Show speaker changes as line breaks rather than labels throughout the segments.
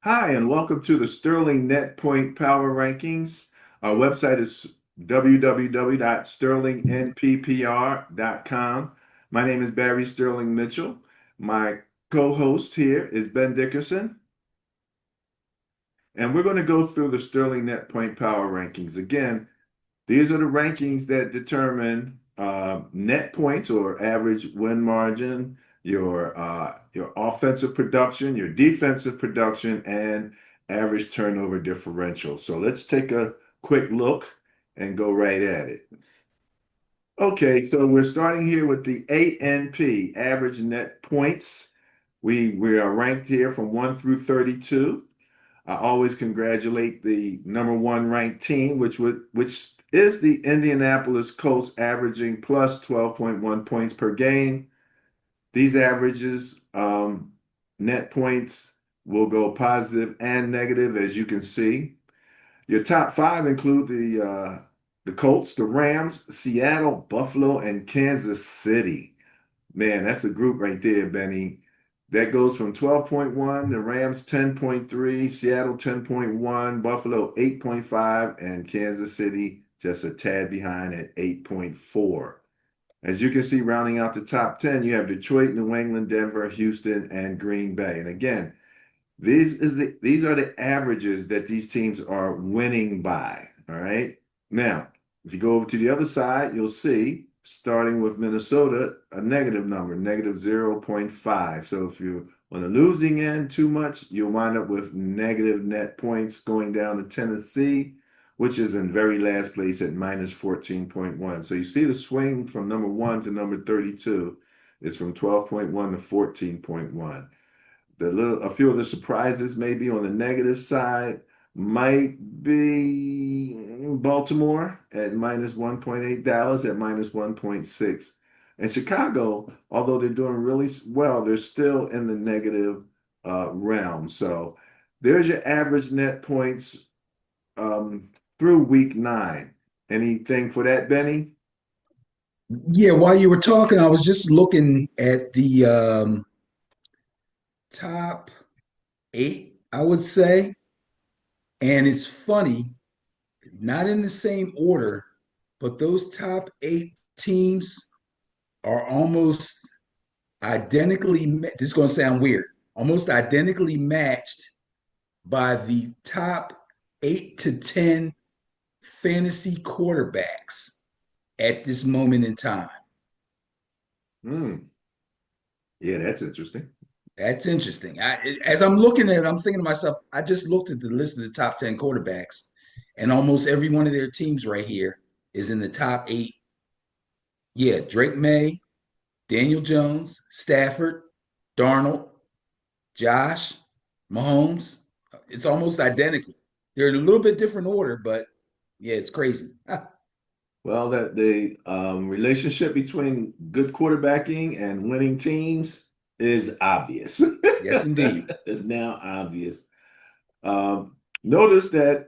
Hi, and welcome to the Sterling Net Point Power Rankings. Our website is www.sterlingnppr.com. My name is Barry Sterling Mitchell. My co-host here is Ben Dickerson, and we're going to go through the Sterling Net Point Power Rankings. Again, these are the rankings that determine net points or average win margin, your offensive production, your defensive production, and average turnover differential. So let's take a quick look and go right at it. Okay, so we're starting here with the ANP, average net points. We are ranked here from 1 through 32. I always congratulate the number one ranked team, which is the Indianapolis Colts, averaging plus 12.1 points per game. These averages, net points, will go positive and negative, as you can see. Your top five include the Colts, the Rams, Seattle, Buffalo, and Kansas City. Man, that's a group right there, Benny. That goes from 12.1, the Rams 10.3, Seattle 10.1, Buffalo 8.5, and Kansas City just a tad behind at 8.4. As you can see, rounding out the top 10, you have Detroit, New England, Denver, Houston, and Green Bay. And again, these are the averages that these teams are winning by. All right. Now, if you go over to the other side, you'll see, starting with Minnesota, a negative number, negative 0.5. So if you're on the losing end too much, you'll wind up with negative net points going down to Tennessee, which is in very last place at minus 14.1. So you see the swing from number 1 to number 32 is from 12.1 to 14.1. A few of the surprises maybe on the negative side might be Baltimore at minus 1.8, Dallas at minus 1.6. And Chicago, although they're doing really well, they're still in the negative realm. So there's your average net points um, through week 9. Anything for that, Benny?
Yeah, while you were talking, I was just looking at the top eight, I would say. And it's funny, not in the same order, but those top eight teams are almost this is going to sound weird, almost identically matched by the top 8 to 10 fantasy quarterbacks at this moment in time.
Hmm. Yeah, that's interesting.
That's interesting. As I'm looking at it, I'm thinking to myself, I just looked at the list of the top 10 quarterbacks, and almost every one of their teams right here is in the top eight. Yeah, Drake May, Daniel Jones, Stafford, Darnold, Josh, Mahomes. It's almost identical. They're in a little bit different order, but yeah, it's crazy.
Well, that the relationship between good quarterbacking and winning teams is obvious.
Yes, indeed.
It's now obvious. Notice that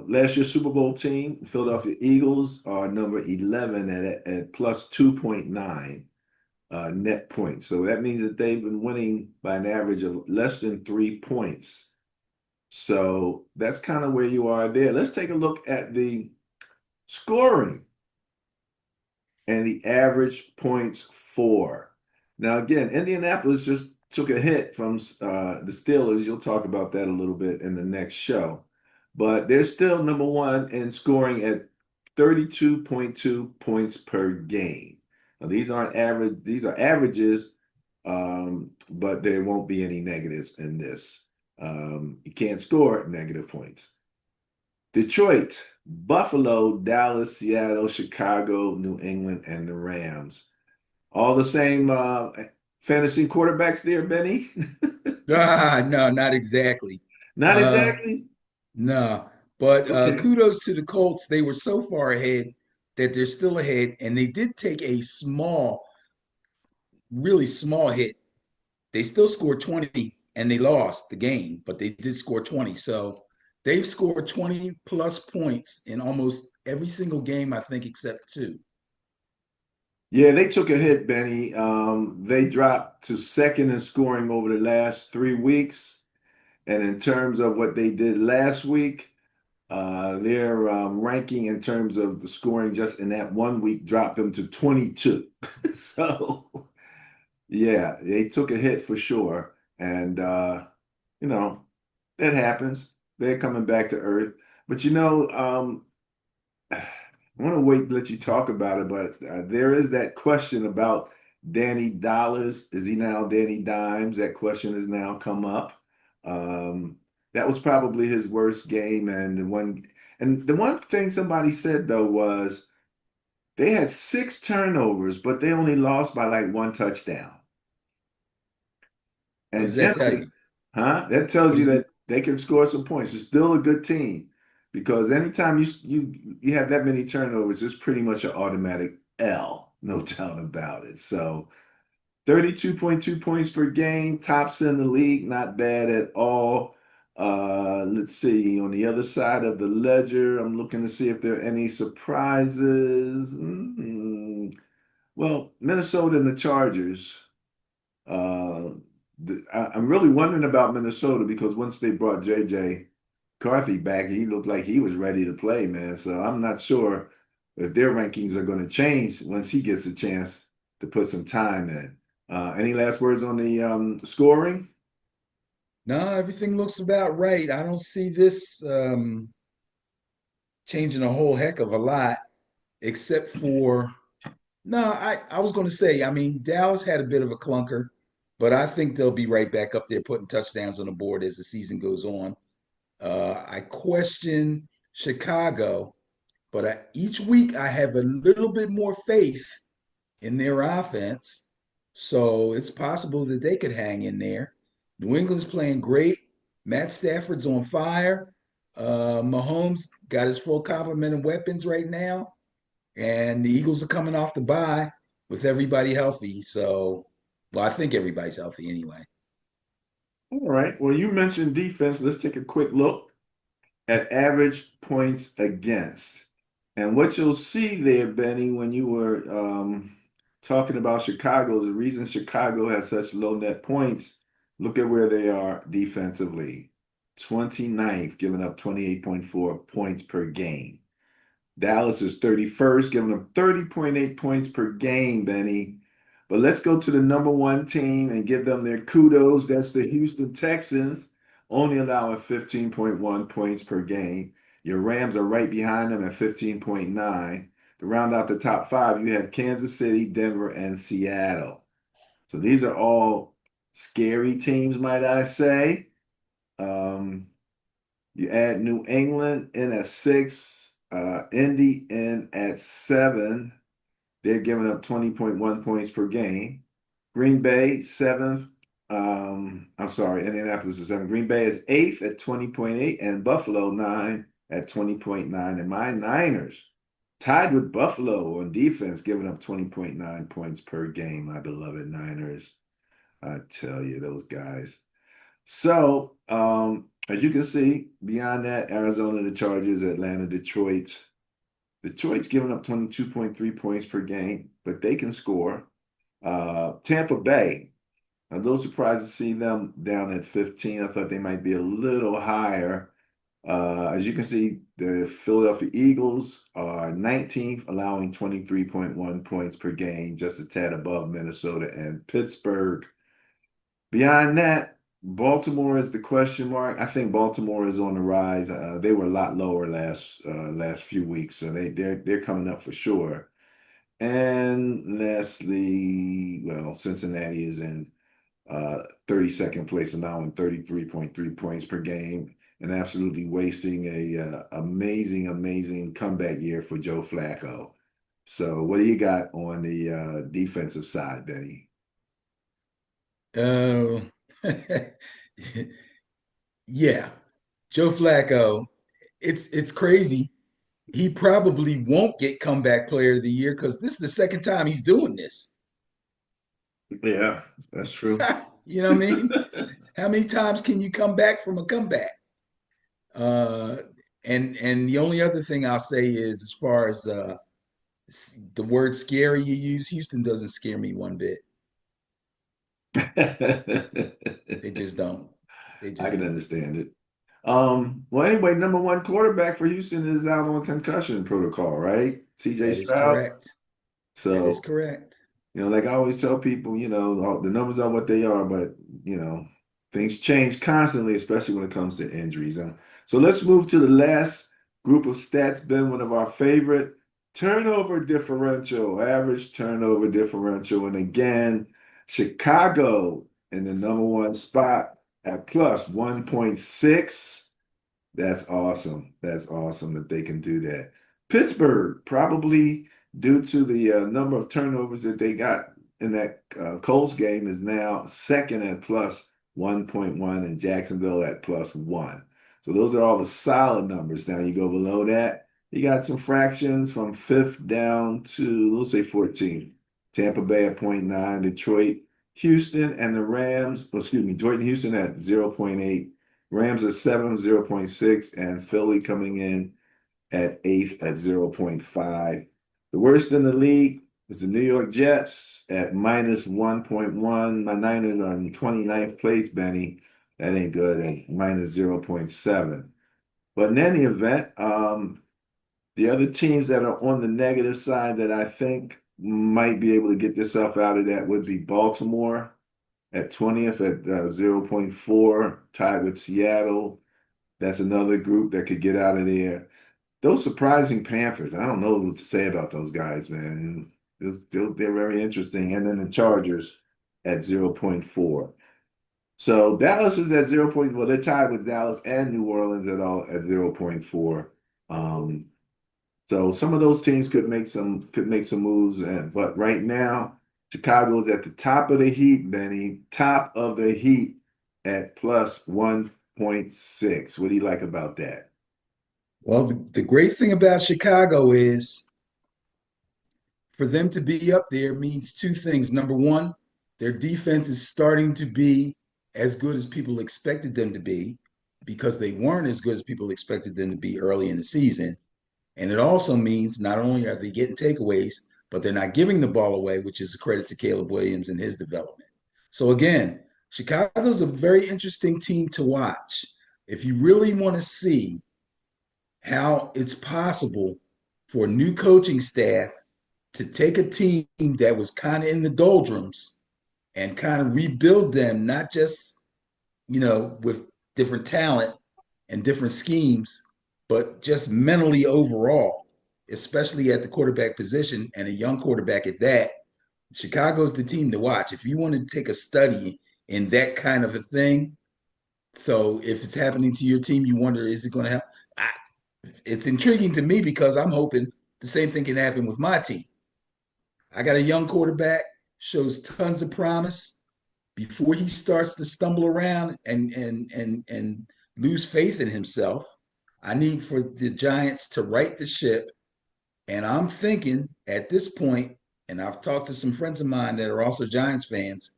last year's Super Bowl team, Philadelphia Eagles, are number 11 at plus 2.9 net points. So that means that they've been winning by an average of less than 3 points. So that's kind of where you are there. Let's take a look at the scoring and the average points for. Now, again, Indianapolis just took a hit from the Steelers. You'll talk about that a little bit in the next show. But they're still number one in scoring at 32.2 points per game. Now, these aren't average, these are averages, but there won't be any negatives in this. You can't score negative points. Detroit, Buffalo, Dallas, Seattle, Chicago, New England, and the Rams. All the same fantasy quarterbacks there, Benny?
No, not exactly.
Not
Uh,
exactly.
no, but
Okay.
kudos to the Colts. They were so far ahead that they're still ahead, and they did take a small, really small hit. They still scored 20 and they lost the game, but they did score 20. So they've scored 20 plus points in almost every single game, I think, except two.
Yeah, they took a hit, Benny. They dropped to second in scoring over the last 3 weeks. And in terms of what they did last week, their ranking in terms of the scoring just in that 1 week dropped them to 22. So, yeah, they took a hit for sure. And, you know, that happens. They're coming back to earth. But, I want to wait to let you talk about it, but there is that question about Danny Dollars. Is he now Danny Dimes? That question has now come up. Um, that was probably his worst game, and the one thing somebody said though was they had 6 turnovers, but they only lost by like one touchdown.
What
And
does that tell
generally,
you?
that tells
What
you
is it?
that they can score some points. It's still a good team because anytime you have that many turnovers, it's pretty much an automatic L, no doubt about it. So 32.2 points per game, tops in the league, not bad at all. Let's see, on the other side of the ledger, I'm looking to see if there are any surprises. Well, Minnesota and the Chargers. Uh, I'm really wondering about Minnesota because once they brought JJ McCarthy back, he looked like he was ready to play, man. So I'm not sure if their rankings are going to change once he gets a chance to put some time in. Any last words on the scoring?
No, everything looks about right. I don't see this changing a whole heck of a lot, except for no, I was going to say, I mean, Dallas had a bit of a clunker, but I think they'll be right back up there putting touchdowns on the board as the season goes on. I question Chicago, but each week I have a little bit more faith in their offense. So it's possible that they could hang in there. New England's playing great. Matt Stafford's on fire. Mahomes got his full complement of weapons right now. And the Eagles are coming off the bye with everybody healthy. So, well, I think everybody's healthy anyway.
All right. Well, you mentioned defense. Let's take a quick look at average points against. And what you'll see there, Benny, when you were talking about Chicago, the reason Chicago has such low net points, look at where they are defensively. 29th, giving up 28.4 points per game. Dallas is 31st, giving them 30.8 points per game, Benny. But let's go to the number one team and give them their kudos. That's the Houston Texans, only allowing 15.1 points per game. Your Rams are right behind them at 15.9. To round out the top five, you have Kansas City, Denver, and Seattle. So these are all scary teams, might I say. Um, you add New England in at 6, Indy in at 7. They're giving up 20.1 points per game. Green Bay, 7th. I'm sorry, Indianapolis is 7. Green Bay is 8th at 20.8, and Buffalo 9 at 20.9. And my Niners tied with Buffalo on defense, giving up 20.9 points per game. My beloved Niners. I tell you, those guys. So, as you can see, beyond that, Arizona, the Chargers, Atlanta, Detroit. Detroit's giving up 22.3 points per game, but they can score. Tampa Bay, I'm a little surprised to see them down at 15. I thought they might be a little higher. As you can see, the Philadelphia Eagles are 19th, allowing 23.1 points per game, just a tad above Minnesota and Pittsburgh. Beyond that, Baltimore is the question mark. I think Baltimore is on the rise. They were a lot lower last few weeks, so they're coming up for sure. And lastly, well, Cincinnati is in 32nd place, allowing 33.3 points per game, and absolutely wasting a amazing, amazing comeback year for Joe Flacco. So, what do you got on the defensive side, Benny?
Uh, yeah, Joe Flacco. It's crazy. He probably won't get comeback player of the year because this is the second time he's doing this.
Yeah, that's true.
You know what I mean? How many times can you come back from a comeback? Uh, and the only other thing I'll say is, as far as the word scary you use, Houston doesn't scare me one bit. They just don't. They
I
just
can
don't.
understand it. Well, anyway, number one quarterback for Houston is out on concussion protocol, right? CJ
That is
Stroud.
correct. That is
So,
correct.
like I always tell people, the numbers are what they are, but, things change constantly, especially when it comes to injuries. So let's move to the last group of stats, been one of our favorite turnover differential, average turnover differential. And again, Chicago in the number one spot at plus 1.6. That's awesome. That's awesome that they can do that. Pittsburgh, probably due to the number of turnovers that they got in that Colts game, is now second at plus 1.1 and Jacksonville at plus one. So those are all the solid numbers. Now you go below that, you got some fractions from fifth down to, let's say 14. Tampa Bay at point 0.9, Detroit, Houston, and the Rams, excuse me, Detroit and Houston at 0.8. Rams at 7, 0.6, and Philly coming in at eighth at 0.5. The worst in the league is the New York Jets at minus 1.1. My Niners are in 29th place, Benny. That ain't good at minus 0.7. But in any event, the other teams that are on the negative side that I think might be able to get themselves out of that would be Baltimore at 20th at 0.4, tied with Seattle. That's another group that could get out of there. Those surprising Panthers, I don't know what to say about those guys, man. They're very interesting. And then the Chargers at zero point 0.4. So Dallas is at 0. Well, they're tied with Dallas and New Orleans at 0.4. Um, so some of those teams could make some moves, but right now Chicago's at the top of the heat, Benny, top of the heat at plus 1.6. What do you like about that?
Well, the great thing about Chicago is for them to be up there means two things. Number one, their defense is starting to be as good as people expected them to be because they weren't as good as people expected them to be early in the season. And it also means not only are they getting takeaways, but they're not giving the ball away, which is a credit to Caleb Williams and his development. So again, Chicago's a very interesting team to watch. If you really want to see how it's possible for a new coaching staff to take a team that was kind of in the doldrums and kind of rebuild them, not just, with different talent and different schemes, but just mentally overall, especially at the quarterback position and a young quarterback at that. Chicago's the team to watch. If you want to take a study in that kind of a thing, so if it's happening to your team, you wonder, is it going to happen? It's intriguing to me because I'm hoping the same thing can happen with my team. I got a young quarterback, shows tons of promise. Before he starts to stumble around and lose faith in himself, I need for the Giants to right the ship. And I'm thinking at this point, and I've talked to some friends of mine that are also Giants fans,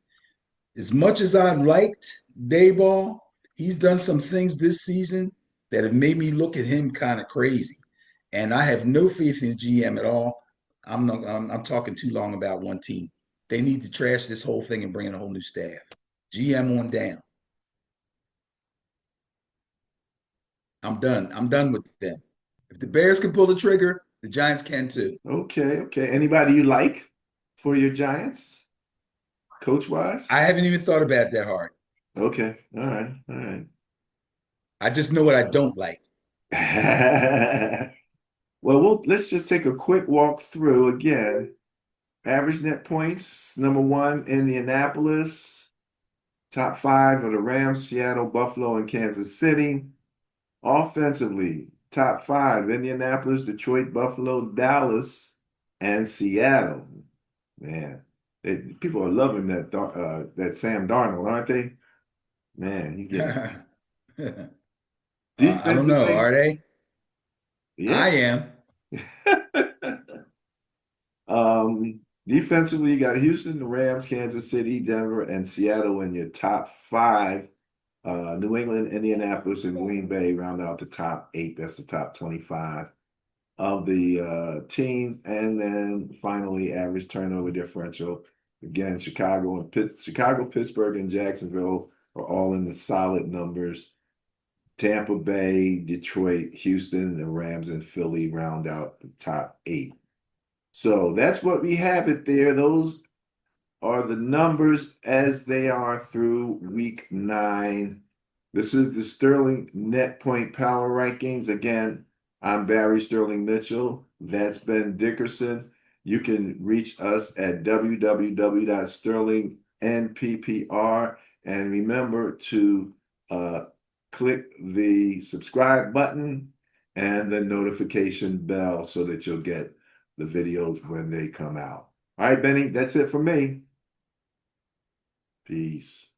as much as I liked Dayball, he's done some things this season that have made me look at him kind of crazy. And I have no faith in GM at all. I'm talking too long about one team. They need to trash this whole thing and bring in a whole new staff. GM on down. I'm done. I'm done with them. If the Bears can pull the trigger, the Giants can too.
Okay, okay. Anybody you like for your Giants, coach wise?
I haven't even thought about that hard.
Okay, all right, all
I just know what I don't like.
right. Well, let's just take a quick walk through again. Average net points, number one, Indianapolis. Top five are the Rams, Seattle, Buffalo, and Kansas City. Offensively, top five, Indianapolis, Detroit, Buffalo, Dallas, and Seattle. Man, people are loving that Sam Darnold, aren't they? Man, he's getting
I don't know.
defensively,
Are they?
yeah.
I am.
Defensively, you got Houston, the Rams, Kansas City, Denver, and Seattle in your top five. New England, Indianapolis, and Green Bay round out the top eight. That's the top 25 of the teams. And then finally, average turnover differential. Again, Chicago, Pittsburgh, and Jacksonville are all in the solid numbers. Tampa Bay, Detroit, Houston, the Rams, and Philly round out the top 8. So that's what we have it there. Those are the numbers as they are through week 9. This is the Sterling Net Point Power Rankings. Again, I'm Barry Sterling Mitchell. That's Ben Dickerson. You can reach us at www.sterlingnppr. And remember to click the subscribe button and the notification bell so that you'll get the videos when they come out. All right, Benny, that's it for me. Peace.